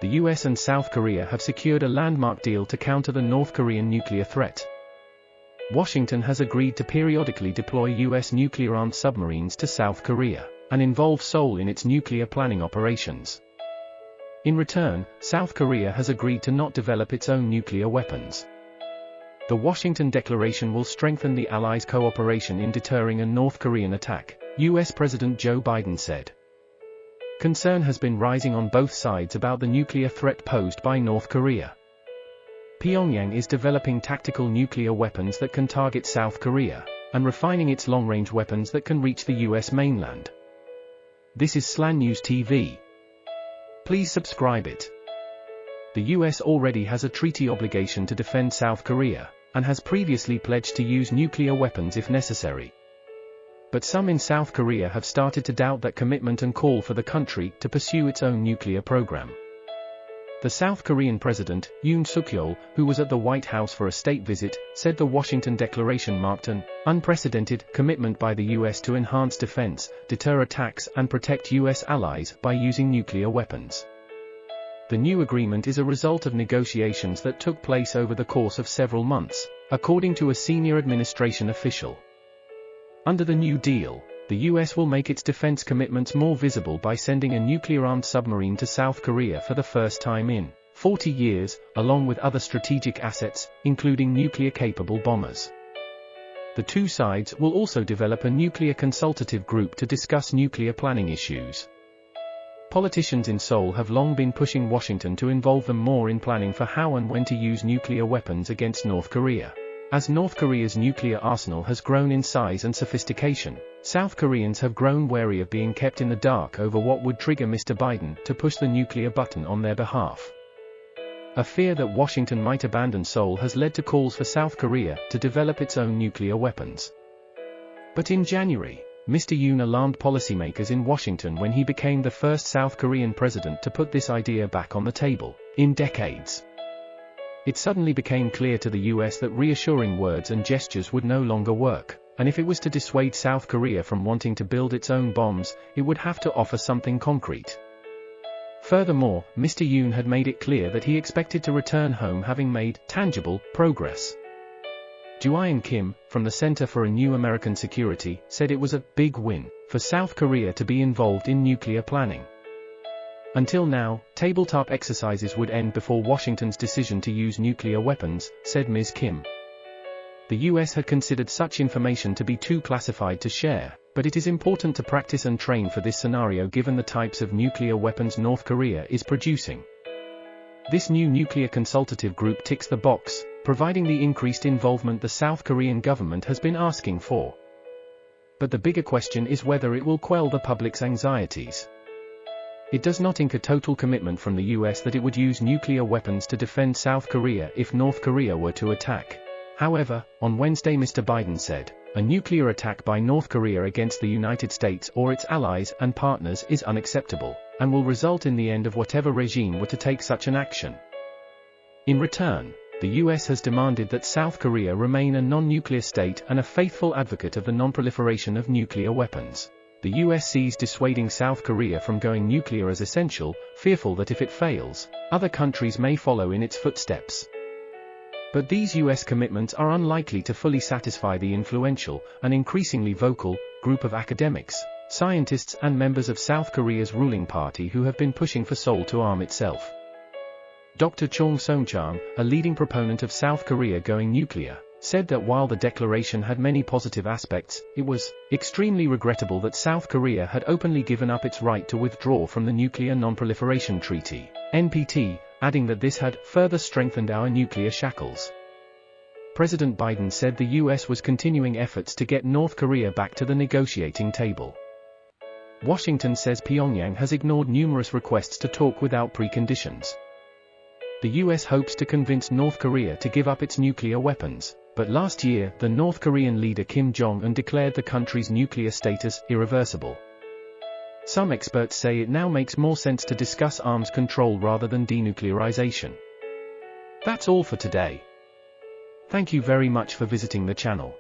the US and South Korea have secured a landmark deal to counter the North Korean nuclear threat. Washington has agreed to periodically deploy US nuclear-armed submarines to South Korea, and involve Seoul in its nuclear planning operations. In return, South Korea has agreed to not develop its own nuclear weapons. The Washington Declaration will strengthen the Allies' cooperation in deterring a North Korean attack, US President Joe Biden said. Concern has been rising on both sides about the nuclear threat posed by North Korea. Pyongyang is developing tactical nuclear weapons that can target South Korea, and refining its long-range weapons that can reach the US mainland. This is Slan News TV. Please subscribe it. The US already has a treaty obligation to defend South Korea, and has previously pledged to use nuclear weapons if necessary. But some in South Korea have started to doubt that commitment and call for the country to pursue its own nuclear program. The South Korean President, Yoon Suk-yeol, who was at the White House for a state visit, said the Washington Declaration marked an unprecedented commitment by the US to enhance defense, deter attacks, and protect US allies by using nuclear weapons. The new agreement is a result of negotiations that took place over the course of several months, according to a senior administration official. Under the new deal, the US will make its defense commitments more visible by sending a nuclear-armed submarine to South Korea for the first time in 40 years, along with other strategic assets, including nuclear-capable bombers. The two sides will also develop a nuclear consultative group to discuss nuclear planning issues. Politicians in Seoul have long been pushing Washington to involve them more in planning for how and when to use nuclear weapons against North Korea. As North Korea's nuclear arsenal has grown in size and sophistication, South Koreans have grown wary of being kept in the dark over what would trigger Mr. Biden to push the nuclear button on their behalf. A fear that Washington might abandon Seoul has led to calls for South Korea to develop its own nuclear weapons. But in January, Mr. Yoon alarmed policymakers in Washington when he became the first South Korean president to put this idea back on the table in decades. It suddenly became clear to the US that reassuring words and gestures would no longer work, and if it was to dissuade South Korea from wanting to build its own bombs, it would have to offer something concrete. Furthermore, Mr. Yoon had made it clear that he expected to return home having made tangible progress. Joo-yeon Kim, from the Center for a New American Security, said it was a big win for South Korea to be involved in nuclear planning. Until now, tabletop exercises would end before Washington's decision to use nuclear weapons, said Ms. Kim. The US had considered such information to be too classified to share, but it is important to practice and train for this scenario given the types of nuclear weapons North Korea is producing. This new nuclear consultative group ticks the box, providing the increased involvement the South Korean government has been asking for. But the bigger question is whether it will quell the public's anxieties. It does not ink a total commitment from the US that it would use nuclear weapons to defend South Korea if North Korea were to attack. However, on Wednesday Mr. Biden said, a nuclear attack by North Korea against the United States or its allies and partners is unacceptable, and will result in the end of whatever regime were to take such an action. In return, the US has demanded that South Korea remain a non-nuclear state and a faithful advocate of the non-proliferation of nuclear weapons. The US sees dissuading South Korea from going nuclear as essential, fearful that if it fails, other countries may follow in its footsteps. But these US commitments are unlikely to fully satisfy the influential, and increasingly vocal, group of academics, scientists and members of South Korea's ruling party who have been pushing for Seoul to arm itself. Dr. Chung Song-chang, a leading proponent of South Korea going nuclear, said that while the declaration had many positive aspects, it was extremely regrettable that South Korea had openly given up its right to withdraw from the Nuclear Non-Proliferation Treaty, NPT, adding that this had further strengthened our nuclear shackles. President Biden said the US was continuing efforts to get North Korea back to the negotiating table. Washington says Pyongyang has ignored numerous requests to talk without preconditions. The US hopes to convince North Korea to give up its nuclear weapons, but last year the North Korean leader Kim Jong-un declared the country's nuclear status irreversible. Some experts say it now makes more sense to discuss arms control rather than denuclearization. That's all for today. Thank you very much for visiting the channel.